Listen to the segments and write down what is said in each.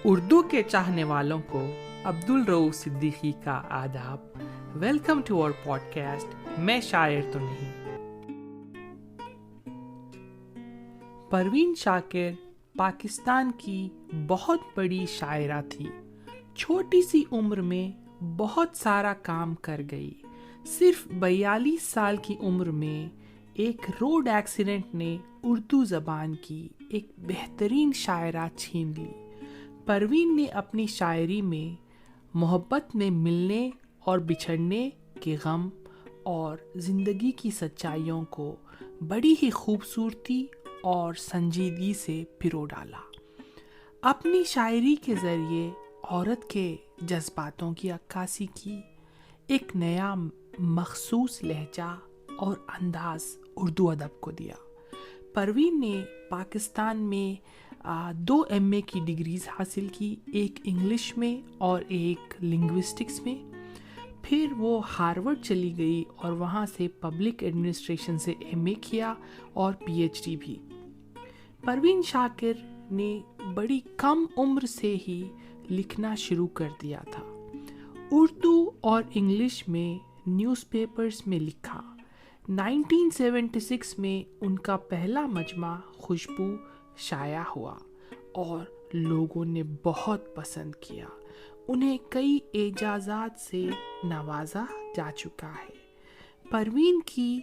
اردو کے چاہنے والوں کو عبدالرؤوف صدیقی کا آداب. ویلکم ٹو اور پوڈ کاسٹ میں شاعر تو نہیں. پروین شاکر پاکستان کی بہت بڑی شاعرہ تھی. چھوٹی سی عمر میں بہت سارا کام کر گئی. صرف 42 سال کی عمر میں ایک روڈ ایکسیڈنٹ نے اردو زبان کی ایک بہترین شاعرہ چھین لی. پروین نے اپنی شاعری میں محبت میں ملنے اور بچھڑنے کے غم اور زندگی کی سچائیوں کو بڑی ہی خوبصورتی اور سنجیدگی سے پرو ڈالا. اپنی شاعری کے ذریعے عورت کے جذباتوں کی عکاسی کی. ایک نیا مخصوص لہجہ اور انداز اردو ادب کو دیا. پروین نے پاکستان میں 2 MA کی ڈگریز حاصل کی, ایک انگلش میں اور ایک لنگوسٹکس میں. پھر وہ ہارورڈ چلی گئی اور وہاں سے پبلک ایڈمنسٹریشن سے MA کیا اور PhD بھی. پروین شاکر نے بڑی کم عمر سے ہی لکھنا شروع کر دیا تھا. اردو اور انگلش میں نیوز پیپرز میں لکھا. 1976 میں ان کا پہلا مجمع خوشبو شائع ہوا اور لوگوں نے بہت پسند کیا. انہیں کئی اعزازات سے نوازا جا چکا ہے. پروین کی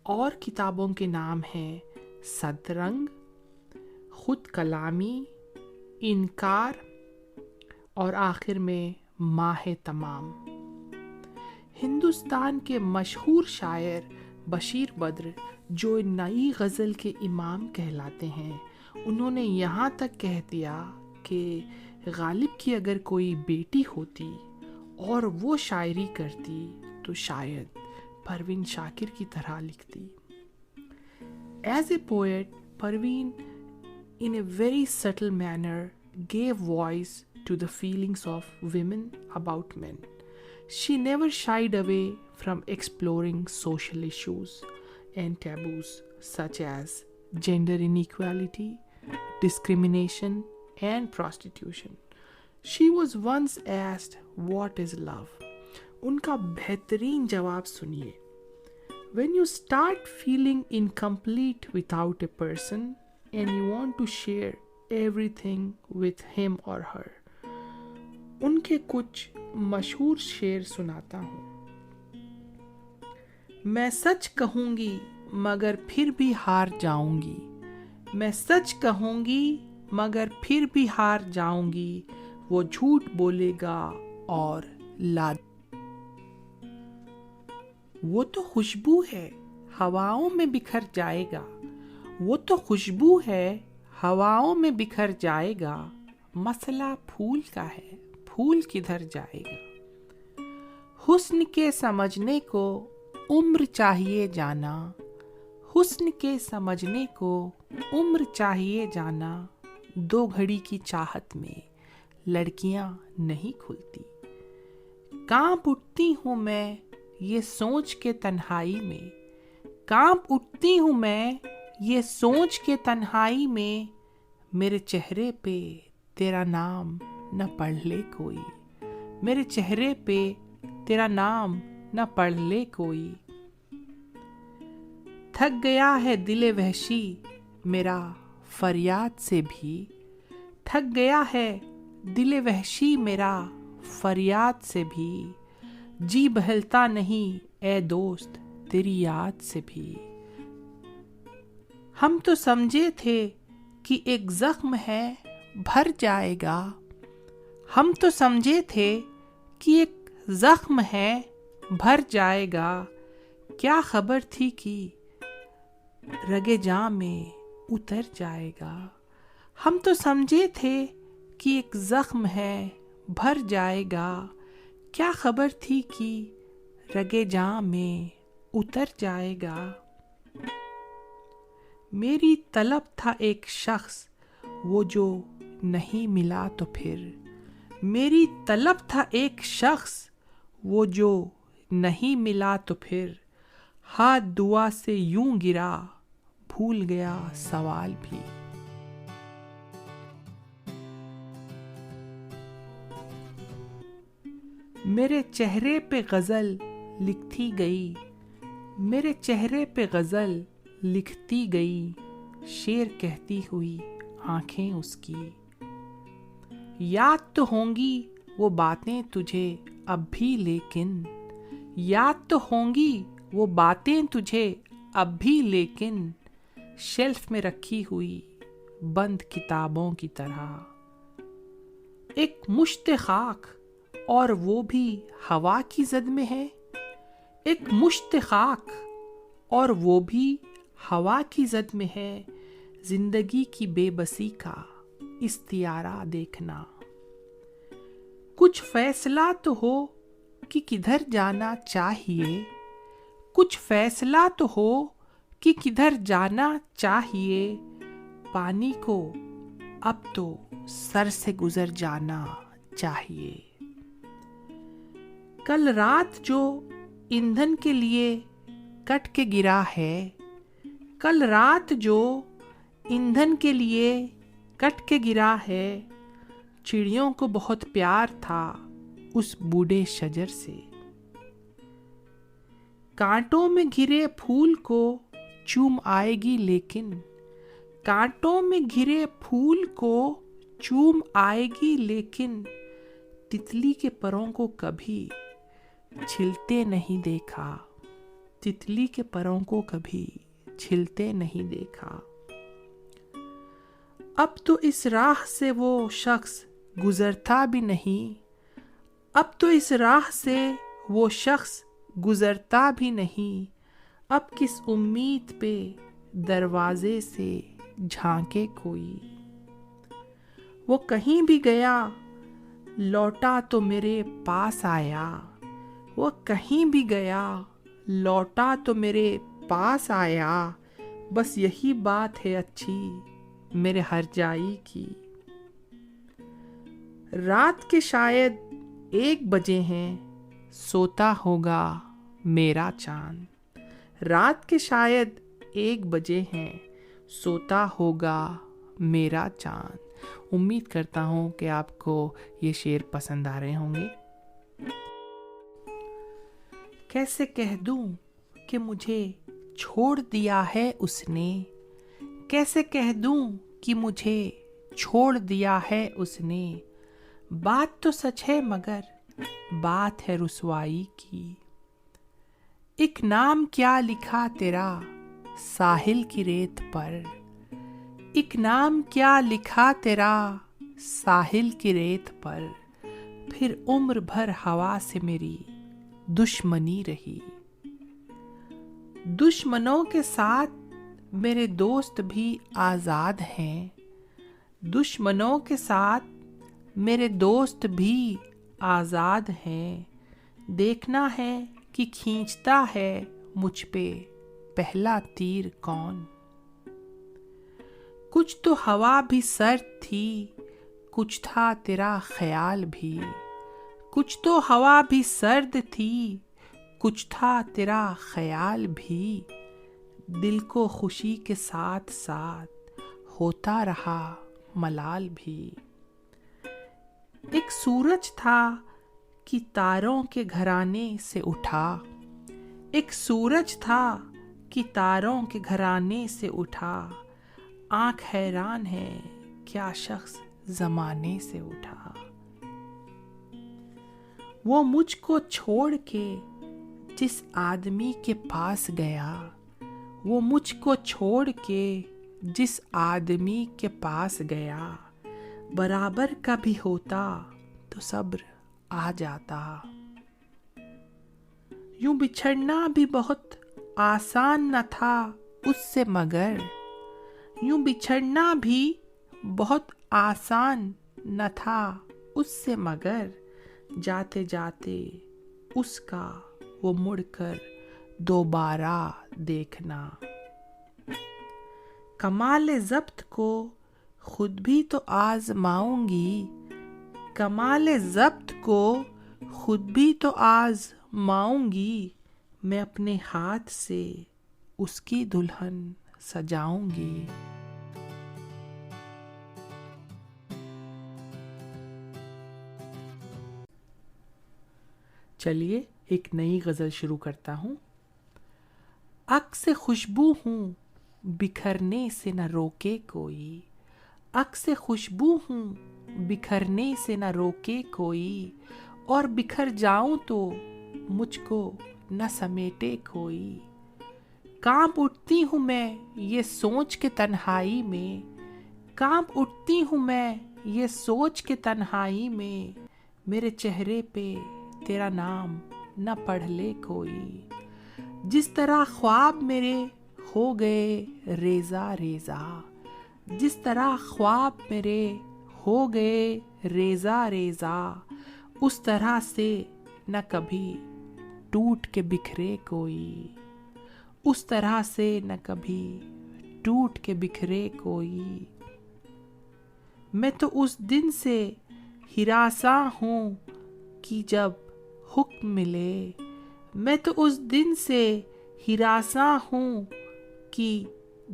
اور کتابوں کے نام ہیں صدرنگ, خود کلامی, انکار اور آخر میں ماہ تمام. ہندوستان کے مشہور شاعر بشیر بدر, جو نئی غزل کے امام کہلاتے ہیں, انہوں نے یہاں تک کہہ دیا کہ غالب کی اگر کوئی بیٹی ہوتی اور وہ شاعری کرتی تو شاید پروین شاکر کی طرح لکھتی. As a poet, Parveen in a very subtle manner gave voice to the feelings of women about men. She never shied away from exploring social issues and taboos such as gender inequality, discrimination, and prostitution. She was once asked, "What is love?" ان کا بہترین جواب سنیے. When you start feeling incomplete without a person and you want to share everything with him or her. ان کے کچھ مشہور شعر سناتا ہوں. میں سچ کہوں گی مگر پھر بھی ہار جاؤں گی. میں سچ کہوں گی مگر پھر بھی ہار جاؤں گی. وہ جھوٹ بولے گا اور وہ تو خوشبو ہے ہواؤں میں بکھر جائے گا. وہ تو خوشبو ہے ہواؤں میں بکھر جائے گا. مسئلہ پھول کا ہے, پھول کدھر جائے گا. حسن کے سمجھنے کو عمر چاہیے جانا. حسن کے سمجھنے کو عمر چاہیے جانا. 2 گھڑی کی چاہت میں لڑکیاں نہیں کھلتی. کانپ اٹھتی ہوں میں یہ سوچ کے تنہائی میں. کانپ اٹھتی ہوں میں یہ سوچ کے تنہائی میں. میرے چہرے پہ تیرا نام نہ پڑھ لے کوئی. میرے چہرے پہ تیرا نام نہ پڑھ لے کوئی. تھک گیا ہے دل وحشی میرا فریاد سے بھی. تھک گیا ہے دل وحشی میرا فریاد سے بھی. جی بہلتا نہیں اے دوست تیری یاد سے بھی. ہم تو سمجھے تھے کہ ایک زخم ہے بھر جائے گا. ہم تو سمجھے تھے کہ ایک زخم ہے بھر جائے گا. کیا خبر تھی کہ رگے جاں میں اتر جائے گا. ہم تو سمجھے تھے کہ ایک زخم ہے بھر جائے گا. کیا خبر تھی کہ رگے جاں میں اتر جائے گا. میری طلب تھا ایک شخص وہ جو نہیں ملا تو پھر. میری طلب تھا ایک شخص وہ جو نہیں ملا تو پھر. ہاتھ دعا سے یوں گرا بھول گیا سوال بھی. میرے چہرے پہ غزل لکھتی گئی، میرے چہرے پہ غزل لکھتی گئی، شعر کہتی ہوئی آنکھیں اس کی۔ یاد تو ہوں گی وہ باتیں تجھے اب بھی، لیکن یاد تو ہوں گی وہ باتیں تجھے اب بھی، لیکن شیلف میں رکھی ہوئی بند کتابوں کی طرح۔ ایک مشت خاک اور وہ بھی ہوا کی زد میں ہے، ایک مشت خاک اور وہ بھی ہوا کی زد میں ہے، زندگی کی بے بسی کا استعارہ دیکھنا۔ کچھ فیصلہ تو ہو کہ کدھر جانا چاہیے، کچھ فیصلہ تو ہو کہ کدھر جانا چاہیے، پانی کو اب تو سر سے گزر جانا چاہیے۔ کل رات جو ایندھن کے لیے کٹ کے گرا ہے، کل رات جو ایندھن کے لیے کٹ کے گرا ہے، چڑیوں کو بہت پیار تھا اس بوڑھے شجر سے۔ کانٹوں میں گھرے پھول کو چوم آئے گی، لیکن کانٹوں میں گھرے پھول کو چوم آئے گی، لیکن تتلی کے پروں کو کبھی چھلتے نہیں دیکھا، تتلی کے پروں کو کبھی چھلتے نہیں دیکھا۔ اب تو اس راہ سے وہ شخص گزرتا بھی نہیں، اب تو اس راہ سے وہ شخص گزرتا بھی نہیں، اب کس امید پہ دروازے سے جھانکے کوئی۔ وہ کہیں بھی گیا لوٹا تو میرے پاس آیا، وہ کہیں بھی گیا لوٹا تو میرے پاس آیا، بس یہی بات ہے اچھی میرے ہر جائی کی۔ رات کے شاید 1 بجے ہیں، سوتا ہوگا میرا چاند، رات کے شاید 1 بجے ہیں، سوتا ہوگا میرا چاند۔ امید کرتا ہوں کہ آپ کو یہ شعر پسند آ رہے ہوں گے۔ کیسے کہہ دوں کہ مجھے چھوڑ دیا ہے اس نے، کیسے کہہ دوں کہ مجھے چھوڑ دیا ہے اس نے، بات تو سچ ہے مگر بات ہے رسوائی کی۔ ایک نام کیا لکھا تیرا ساحل کی ریت پر، ایک نام کیا لکھا تیرا ساحل کی ریت پر، پھر عمر بھر ہوا سے میری دشمنی رہی۔ دشمنوں کے ساتھ میرے دوست بھی آزاد ہیں، دشمنوں کے ساتھ میرے دوست بھی آزاد ہیں، دیکھنا ہے کہ کھینچتا ہے مجھ پہ پہلا تیر کون۔ کچھ تو ہوا بھی سرد تھی، کچھ تھا تیرا خیال بھی، کچھ تو ہوا بھی سرد تھی، کچھ تھا تیرا خیال بھی، دل کو خوشی کے ساتھ ساتھ ہوتا رہا ملال بھی۔ ایک سورج تھا کہ تاروں کے گھرانے سے اٹھا، ایک سورج تھا کہ تاروں کے گھرانے سے اٹھا، آنکھ حیران ہے کیا شخص زمانے سے اٹھا۔ وہ مجھ کو چھوڑ کے جس آدمی کے پاس گیا، وہ مجھ کو چھوڑ کے جس آدمی کے پاس گیا، برابر کا بھی ہوتا تو صبر آ جاتا۔ یوں بچھڑنا بھی بہت آسان نہ تھا اس سے، مگر یوں بچھڑنا بھی بہت آسان نہ تھا اس سے، مگر جاتے جاتے اس کا وہ مڑ کر دوبارہ دیکھنا۔ کمال ضبط کو خود بھی تو آزماؤں گی، کمال ضبط کو خود بھی تو آزماؤں گی، میں اپنے ہاتھ سے اس کی دلہن سجاؤں گی۔ چلیے ایک نئی غزل شروع کرتا ہوں. عکس خوشبو ہوں بکھرنے سے نہ روکے کوئی، عکس خوشبو ہوں بکھرنے سے نہ روکے کوئی، اور بکھر جاؤں تو مجھ کو نہ سمیٹے کوئی. کانپ اٹھتی ہوں میں یہ سوچ کے تنہائی میں، کانپ اٹھتی ہوں میں یہ سوچ کے تنہائی میں، میرے چہرے پہ تیرا نام نہ پڑھ لے کوئی. جس طرح خواب میرے ہو گئے ریزہ ریزہ، جس طرح خواب میرے ہو گئے ریزہ ریزہ، اس طرح سے نہ کبھی ٹوٹ کے بکھرے کوئی، اس طرح سے نہ کبھی ٹوٹ کے بکھرے کوئی. میں تو اس دن سے ہراساں ہوں کہ جب حکم ملے، میں تو اس دن سے ہراساں ہوں کہ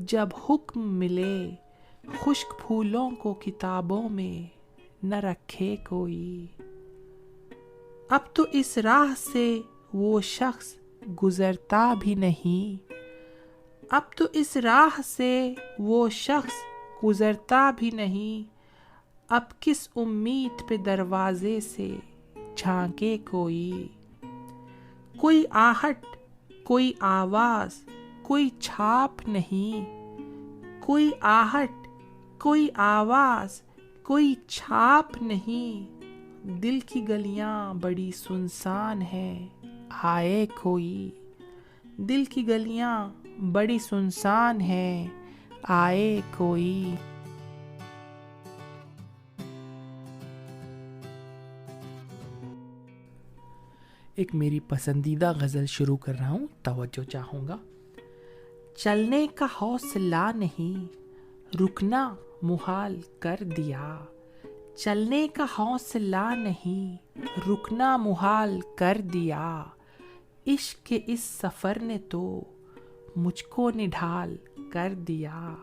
جب حکم ملے، خشک پھولوں کو کتابوں میں نہ رکھے کوئی. اب تو اس راہ سے وہ شخص گزرتا بھی نہیں، اب تو اس راہ سے وہ شخص گزرتا بھی نہیں، اب کس امید پہ دروازے سے جھانکے کوئی. کوئی آہٹ کوئی آواز کوئی چھاپ نہیں، کوئی آہٹ کوئی آواز کوئی چھاپ نہیں، دل کی گلیاں بڑی سنسان ہیں آئے کوئی، دل کی گلیاں بڑی سنسان ہیں آئے کوئی. ایک میری پسندیدہ غزل شروع کر رہا ہوں، توجہ چاہوں گا. چلنے کا حوصلہ نہیں رکنا محال کر دیا، چلنے کا حوصلہ نہیں رکنا محال کر دیا، عشق کے اس سفر نے تو مجھ کو نڈھال کر دیا.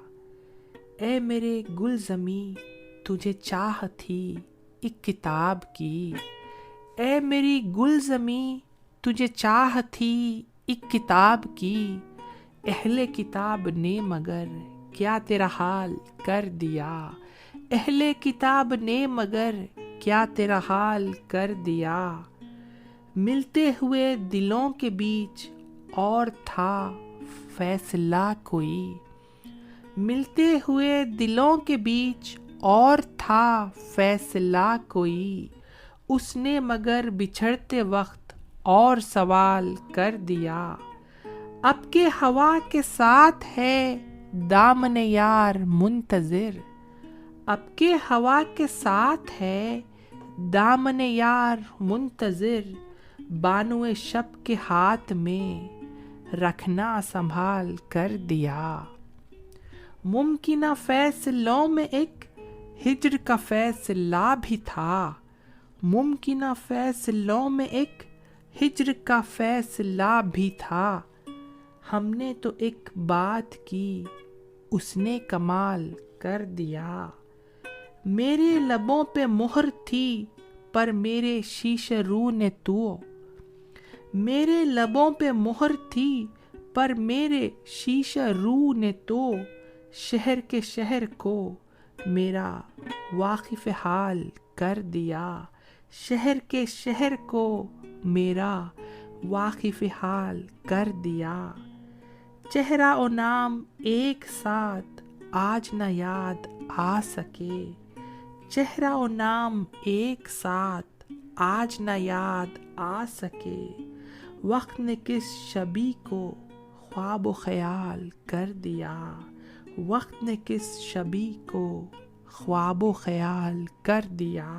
اے میرے گلزمی تجھے چاہ تھی ایک کتاب کی، اے میری گلزمی تجھے چاہ تھی ایک کتاب کی، اہل کتاب نے مگر کیا تیرا حال کر دیا، اہل کتاب نے مگر کیا تیرا حال کر دیا. ملتے ہوئے دلوں کے بیچ اور تھا فیصلہ کوئی، ملتے ہوئے دلوں کے بیچ اور تھا فیصلہ کوئی، اس نے مگر بچھڑتے وقت اور سوال کر دیا. اب کے ہوا کے ساتھ ہے دامن یار منتظر، اب کے ہوا کے ساتھ ہے دامن یار منتظر، بانوئے شب کے ہاتھ میں رکھنا سنبھال کر دیا. ممکنہ فیصلوں میں ایک ہجر کا فیصلہ بھی تھا، ممکنہ فیصلوں میں ایک ہجر کا فیصلہ بھی تھا، ہم نے تو ایک بات کی اس نے کمال کر دیا. میرے لبوں پہ مہر تھی پر میرے شیشے رو نے تو، میرے لبوں پہ مہر تھی پر میرے شیشے رو نے تو، شہر کے شہر کو میرا واقف حال کر دیا، شہر کے شہر کو میرا واقف حال کر دیا. چہرہ و نام ایک ساتھ آج نہ یاد آ سکے، چہرہ و نام ایک ساتھ آج نہ یاد آ سکے، وقت نے کس شبی کو خواب و خیال کر دیا، وقت نے کس شبی کو خواب و خیال کر دیا.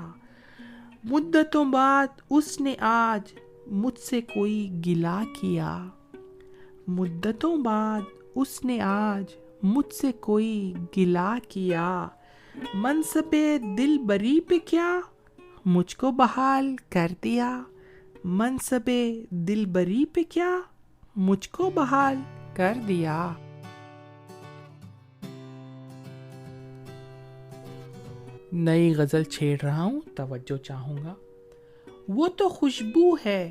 مدتوں بعد اس نے آج مجھ سے کوئی گلہ کیا، مدتوں بعد اس نے آج مجھ سے کوئی گلہ کیا، منصب دل بری پہ کیا مجھ کو بحال کر دیا، منصب دل بری پہ کیا مجھ کو بحال کر دیا. نئی غزل چھیڑ رہا ہوں، توجہ چاہوں گا. وہ تو خوشبو ہے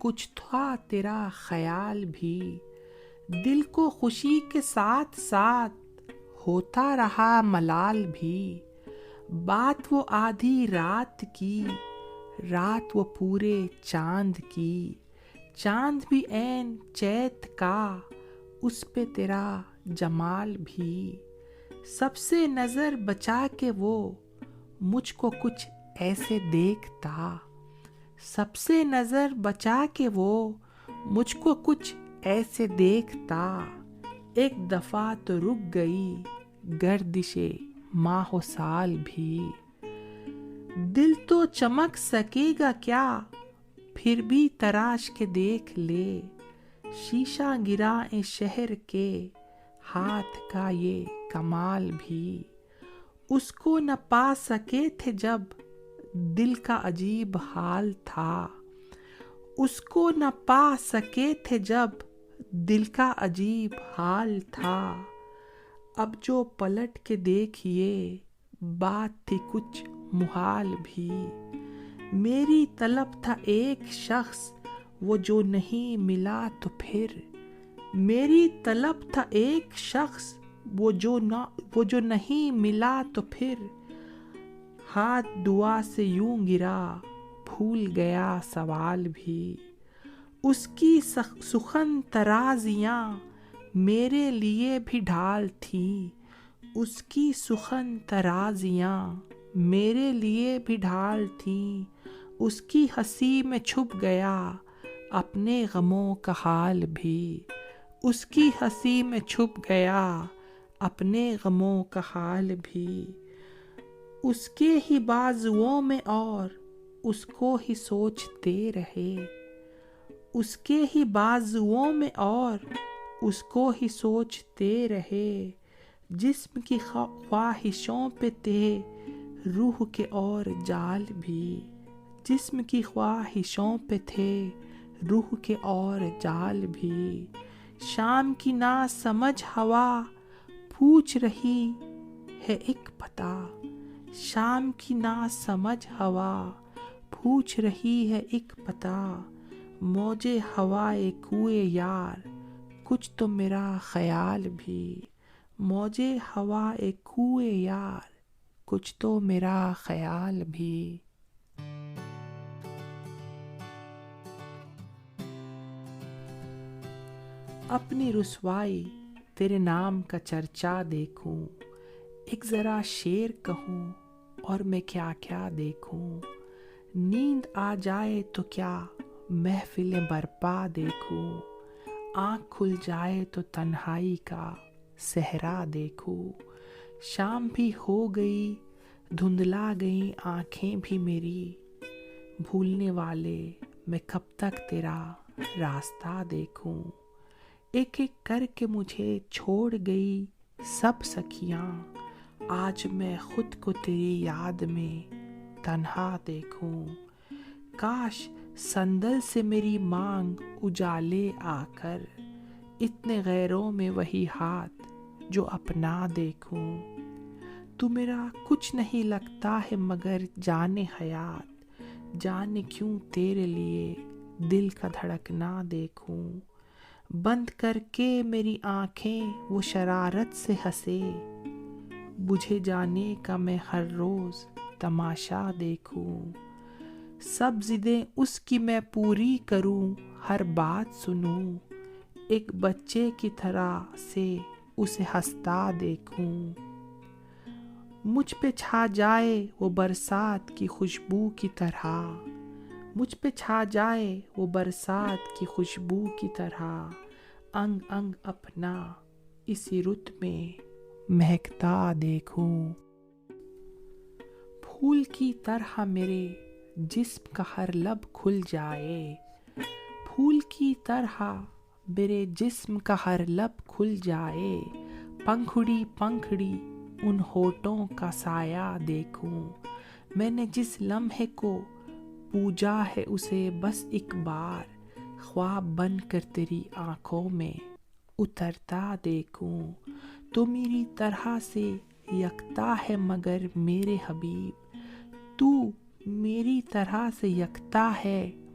کچھ تھا تیرا خیال بھی، دل کو خوشی کے ساتھ ساتھ ہوتا رہا ملال بھی۔ بات وہ آدھی رات کی، رات وہ پورے چاند کی، چاند بھی عین چیت کا، اس پہ تیرا جمال بھی۔ سب سے نظر بچا کے وہ مجھ کو کچھ ایسے دیکھتا، سب سے نظر بچا کے وہ مجھ کو کچھ ایسے دیکھتا۔ ایک دفعہ تو رک گئی گردش ماہ و سال بھی، دل تو چمک سکے گا کیا پھر بھی تراش کے دیکھ لے، شیشہ گرا اے شہر کے ہاتھ کا یہ کمال بھی۔ اس کو نہ پا سکے تھے جب دل کا عجیب حال تھا، اس کو نہ پا سکے تھے جب دل کا عجیب حال تھا۔ اب جو پلٹ کے دیکھیے بات تھی کچھ محال بھی، میری طلب تھا ایک شخص وہ جو نہیں ملا تو پھر، میری طلب تھا ایک شخص وہ جو نہیں ملا تو پھر، ہاتھ دعا سے یوں گرا بھول گیا سوال بھی۔ اس کی سخن ترازیاں میرے لیے بھی ڈھال تھیں، اس کی سخن ترازیاں میرے لیے بھی ڈھال تھیں، اس کی ہنسی میں چھپ گیا اپنے غموں کا حال بھی، اس کی ہنسی میں چھپ گیا اپنے غموں کا حال بھی۔ اس کے ہی بازوؤں میں اور اس کو ہی سوچتے رہے، اس کے ہی بازوؤں میں اور اس کو ہی سوچتے رہے، جسم کی خواہشوں پہ تھے روح کے اور جال بھی، جسم کی خواہشوں پہ تھے روح کے اور جال بھی۔ شام کی نا سمجھ ہوا پوچھ رہی ہے ایک پتہ، شام کی نا سمجھ ہوا پوچھ رہی ہے ایک پتہ، موجے ہوائے کوئے یار کچھ تو میرا خیال بھی، موجے ہوائے کوئے یار کچھ تو میرا خیال بھی۔ اپنی رسوائی تیرے نام کا چرچا دیکھوں، ایک ذرا شعر کہوں اور میں کیا کیا دیکھوں، نیند آ جائے تو کیا محفلیں برپا دیکھوں، آنکھ کھل جائے تو تنہائی کا صحرا دیکھوں، شام بھی ہو گئی دھندلا گئی آنکھیں بھی میری، بھولنے والے میں کب تک تیرا راستہ دیکھوں، ایک ایک کر کے مجھے چھوڑ گئی سب سکھیاں، آج میں خود کو تیری یاد میں تنہا دیکھوں، کاش صندل سے میری مانگ اجالے آ کر، اتنے غیروں میں وہی ہاتھ جو اپنا دیکھوں، تو میرا کچھ نہیں لگتا ہے مگر جانے حیات، جانے کیوں تیرے لیے دل کا دھڑکنا دیکھوں، بند کر کے میری آنکھیں وہ شرارت سے ہنسے، بجھے جانے کا میں ہر روز تماشا دیکھوں، سب ضدیں اس کی میں پوری کروں ہر بات سنوں، ایک بچے کی طرح سے اسے ہنستا دیکھوں، مجھ پہ چھا جائے وہ برسات کی خوشبو کی طرح، مجھ پہ چھا جائے وہ برسات کی خوشبو کی طرح، انگ انگ اپنا اسی رت میں مہکتا دیکھوں، پھول کی طرح میرے جسم کا ہر لب کھل جائے، پھول کی طرح میرے جسم کا ہر لب کھل جائے، پنکھڑی پنکھڑی ان ہونٹوں کا سایہ دیکھوں، میں نے جس لمحے کو پوجا ہے اسے بس ایک بار خواب بن کر تیری آنکھوں میں اترتا دیکھوں، تو میری طرح سے یکتا ہے مگر میرے حبیب، تو میری طرح سے یکتا ہے